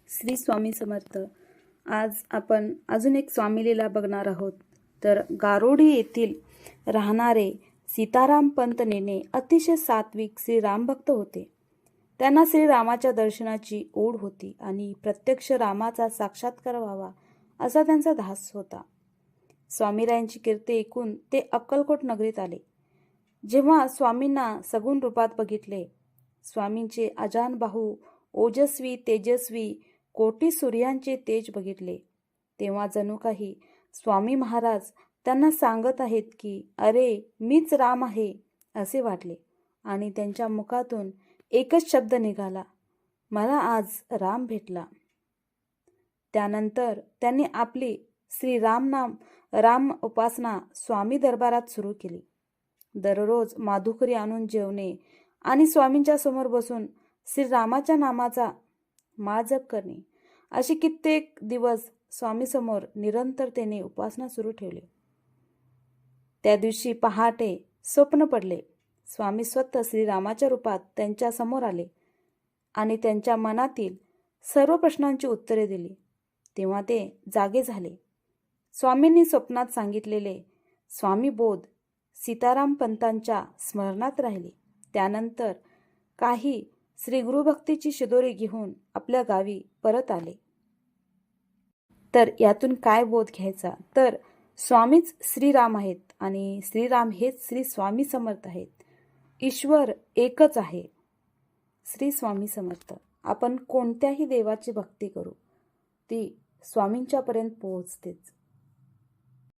श्री स्वामी समर्थ. आज आपण अजून एक स्वामी लीला बघणार आहोत. तर गारोडी येथील राहणारे सीताराम पंत नेने अतिशय सात्विक श्री रामभक्त होते. त्यांना श्रीरामाच्या दर्शनाची ओढ होती आणि प्रत्यक्ष रामाचा साक्षात्कार व्हावा असा त्यांचा ध्यास होता. स्वामीरायांची कीर्ती ऐकून ते अक्कलकोट नगरीत आले. जेव्हा स्वामींना सगुण रूपात बघितले, स्वामींचे अजान बाहू, ओजस्वी तेजस्वी कोटी सूर्यांचे तेज बघितले, तेव्हा जणू काही स्वामी महाराज त्यांना सांगत आहेत की अरे मीच राम आहे असे वाटले. आणि त्यांच्या मुखातून एकच शब्द निघाला, मला आज राम भेटला. त्यानंतर त्यांनी आपली श्री राम उपासना स्वामी दरबारात सुरू केली. दररोज माधुकरी आणून जेवणे आणि स्वामींच्या समोर बसून श्रीरामाच्या नामाचा माळ जप करणे अशी कित्येक दिवस स्वामीसमोर निरंतरतेने उपासना सुरू ठेवली. त्या दिवशी पहाटे स्वप्न पडले. स्वामी स्वतः श्रीरामाच्या रूपात त्यांच्या समोर आले आणि त्यांच्या मनातील सर्व प्रश्नांची उत्तरे दिली. तेव्हा ते जागे झाले. स्वामींनी स्वप्नात सांगितलेले स्वामी बोध सीताराम पंतांच्या स्मरणात राहिले. त्यानंतर काही श्री गुरुभक्तीची शिदोरी घेऊन आपल्या गावी परत आले. तर यातून काय बोध घ्यायचा? तर स्वामीच श्रीराम आहेत आणि श्रीराम हेच श्री स्वामी समर्थ आहेत. ईश्वर एकच आहे. श्री स्वामी समर्थ. आपण कोणत्याही देवाची भक्ती करू ती स्वामींच्यापर्यंत पोहोचतेच.